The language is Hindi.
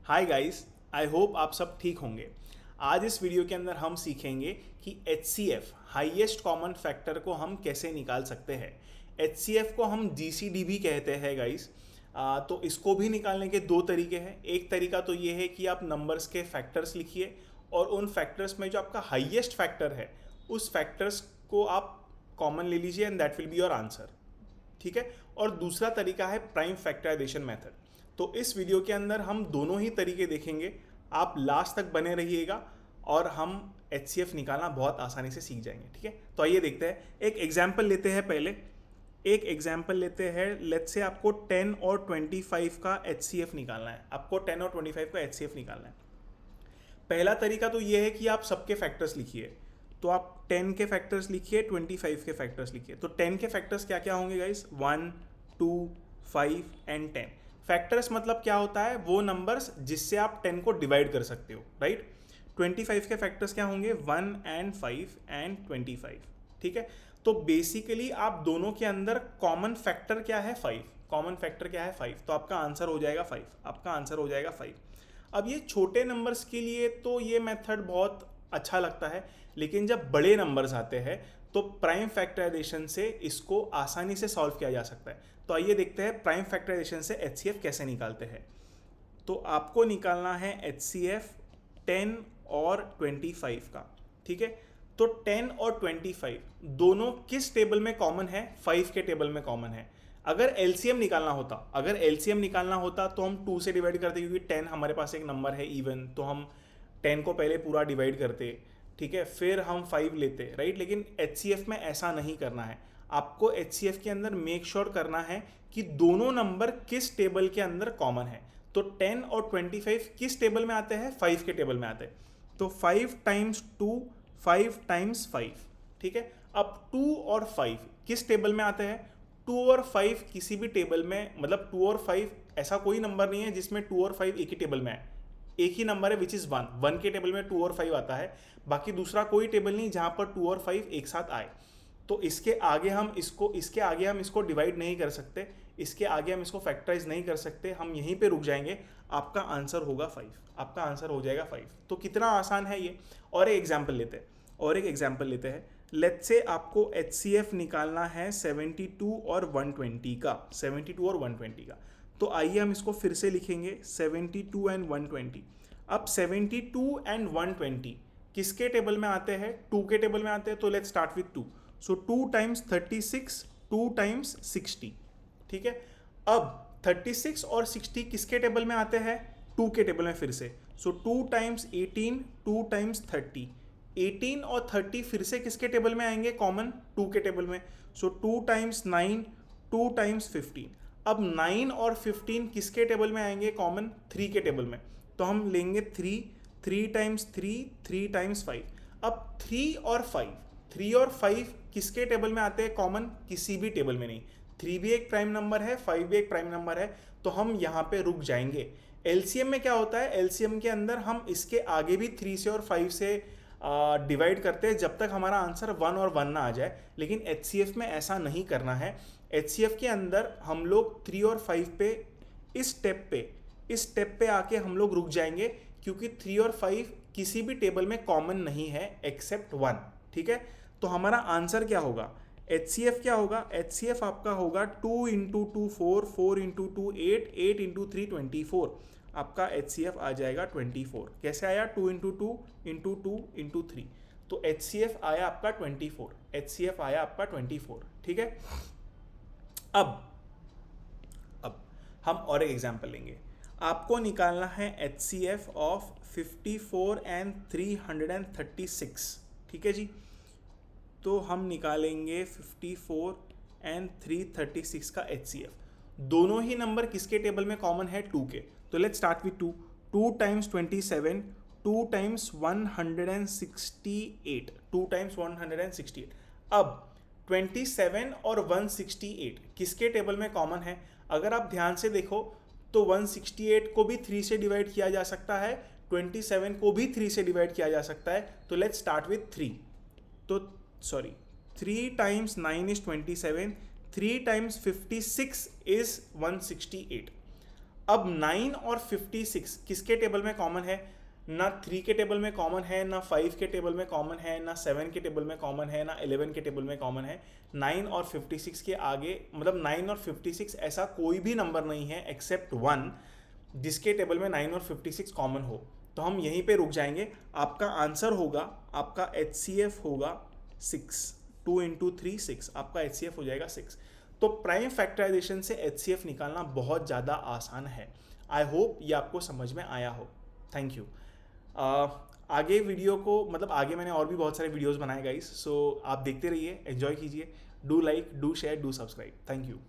हाय गाइस, आई होप आप सब ठीक होंगे। आज इस वीडियो के अंदर हम सीखेंगे कि HCF हाईएस्ट कॉमन फैक्टर को हम कैसे निकाल सकते हैं। HCF को हम GCD भी कहते हैं गाइस। तो इसको भी निकालने के दो तरीके हैं। एक तरीका तो ये है कि आप नंबर्स के फैक्टर्स लिखिए और उन फैक्टर्स में जो आपका हाईएस्ट फैक्टर है उस फैक्टर्स को आप कॉमन ले लीजिए and that will be your answer. ठीक है। और दूसरा तरीका है प्राइम फैक्टराइजेशन मेथड। तो इस वीडियो के अंदर हम दोनों ही तरीके देखेंगे। आप लास्ट तक बने रहिएगा और हम HCF निकालना बहुत आसानी से सीख जाएंगे। ठीक है, तो आइए देखते हैं। एक एग्जाम्पल लेते हैं। पहले एक एग्जाम्पल लेते हैं। लेट्स से आपको 10 और 25 का HCF निकालना है। आपको 10 और 25 का HCF निकालना है। पहला तरीका तो ये है कि आप सबके फैक्टर्स लिखिए। तो आप 10 के फैक्टर्स लिखिए, 25 के फैक्टर्स लिखिए। तो 10 के फैक्टर्स क्या क्या होंगे गाइस? 1, 2, 5 एंड 10। फैक्टर्स मतलब क्या होता है? वो नंबर्स जिससे आप 10 को डिवाइड कर सकते हो, राइट। 25 के फैक्टर्स क्या होंगे? 1 एंड 5 एंड 25। ठीक है। तो बेसिकली आप दोनों के अंदर कॉमन फैक्टर क्या है? 5। कॉमन फैक्टर क्या है? 5। तो आपका आंसर हो जाएगा 5। आपका आंसर हो जाएगा 5। अब ये छोटे नंबर्स के लिए तो ये मेथड बहुत अच्छा लगता है, लेकिन जब बड़े नंबर्स आते हैं तो प्राइम फैक्टराइजेशन से इसको आसानी से सॉल्व किया जा सकता है। तो आइए देखते हैं प्राइम फैक्टराइजेशन से HCF कैसे निकालते हैं। तो आपको निकालना है HCF 10 और 25 का। ठीक है। तो 10 और 25 दोनों किस टेबल में कॉमन है? 5 के टेबल में कॉमन है। अगर LCM निकालना होता तो हम 2 से डिवाइड करते, क्योंकि 10 हमारे पास एक नंबर है इवन, तो हम 10 को पहले पूरा डिवाइड करते। ठीक है, फिर हम 5 लेते, राइट। लेकिन HCF में ऐसा नहीं करना है। आपको HCF के अंदर मेक श्योर करना है कि दोनों नंबर किस टेबल के अंदर कॉमन है। तो 10 और 25 किस टेबल में आते हैं? 5 के टेबल में आते हैं। तो 5 टाइम्स 2, 5 टाइम्स 5। ठीक है। अब 2 और 5 किस टेबल में आते हैं? 2 और 5 किसी भी टेबल में, मतलब 2 और 5 ऐसा कोई नंबर नहीं है जिसमें 2 और 5 एक ही टेबल में है। एक ही नंबर है विच इज 1। 1 के टेबल में 2 और 5 आता है। बाकी दूसरा कोई टेबल नहीं जहां पर 2 और 5 एक साथ आए। तो इसके आगे हम इसको डिवाइड नहीं कर सकते, इसके आगे हम इसको फैक्टराइज नहीं कर सकते। हम यहीं पे रुक जाएंगे। आपका आंसर होगा 5। आपका आंसर हो जाएगा 5। तो कितना आसान है ये। और एक एग्जाम्पल लेते हैं। लेट्स से आपको HCF निकालना है 72 और 120 का। 72 और 120 का। तो आइए हम इसको फिर से लिखेंगे, 72 एंड 120। अब 72 एंड 120 किसके टेबल में आते हैं? 2 के टेबल में आते हैं। तो let's start with 2। So 2 times 36, 2 times 60। ठीक है। अब 36 और 60 किसके टेबल में आते हैं? 2 के टेबल में फिर से। सो 2 टाइम्स 18, 2 टाइम्स 30। 18 और 30 फिर से किसके टेबल में आएंगे? कॉमन 2 के टेबल में। सो 2 टाइम्स 9, 2 टाइम्स 15। अब 9 और 15 किसके टेबल में आएंगे? कॉमन 3 के टेबल में। तो हम लेंगे 3, 3 टाइम्स 3, 3 टाइम्स 5। अब 3 और 5 किसके टेबल में आते हैं? कॉमन किसी भी टेबल में नहीं। 3 भी एक प्राइम नंबर है, 5 भी एक प्राइम नंबर है। तो हम यहाँ पे रुक जाएंगे। LCM में क्या होता है? LCM के अंदर हम इसके आगे भी 3 से और 5 से डिवाइड करते हैं जब तक हमारा आंसर 1 और 1 ना आ जाए। लेकिन HCF में ऐसा नहीं करना है। HCF के अंदर हम लोग 3 और 5 पे इस स्टेप पे आके हम लोग रुक जाएंगे, क्योंकि 3 और 5 किसी भी टेबल में कॉमन नहीं है एक्सेप्ट 1। ठीक है। तो हमारा आंसर क्या होगा? HCF क्या होगा? HCF आपका होगा 2 इंटू 2 4, 4 इंटू 2 8, 8 इंटू 3 24। आपका HCF आ जाएगा 24। कैसे आया? 2 इंटू 2 इंटू 2 इंटू 3। तो HCF आया आपका 24। HCF आया आपका 24। ठीक है। अब हम और एक एग्जाम्पल लेंगे। आपको निकालना है HCF ऑफ 54 एंड 336। ठीक है जी। तो हम निकालेंगे 54 एंड 336 का HCF। दोनों ही नंबर किसके टेबल में कॉमन है? 2 के। तो let's start with 2। 2 times 27, 2 times 168, 2 times 168। अब 27 और 168 किसके टेबल में कॉमन है? अगर आप ध्यान से देखो तो 168 को भी 3 से डिवाइड किया जा सकता है, 27 को भी 3 से डिवाइड किया जा सकता है। तो लेट्स स्टार्ट विथ 3। तो 3 टाइम्स 9 इज 27, 3 टाइम्स 56 इज 168। अब 9 और 56 किसके टेबल में कॉमन है? ना 3 के टेबल में कॉमन है, ना 5 के टेबल में कॉमन है, ना 7 के टेबल में कॉमन है, ना 11 के टेबल में कॉमन है। 9 और 56 के आगे, मतलब 9 और 56 ऐसा कोई भी नंबर नहीं है एक्सेप्ट 1 जिसके टेबल में 9 और 56 कॉमन हो। तो हम यहीं पे रुक जाएंगे। आपका आंसर होगा, आपका HCF होगा 6। 2 × 3 6, आपका HCF हो जाएगा 6। तो प्राइम फैक्टराइजेशन से HCF निकालना बहुत ज़्यादा आसान है। आई होप ये आपको समझ में आया हो। Thank you. आगे वीडियो को, मतलब आगे मैंने और भी बहुत सारे वीडियोस बनाए गाइस, सो आप देखते रहिए, एंजॉय कीजिए। Do like, do share, do subscribe. Thank you.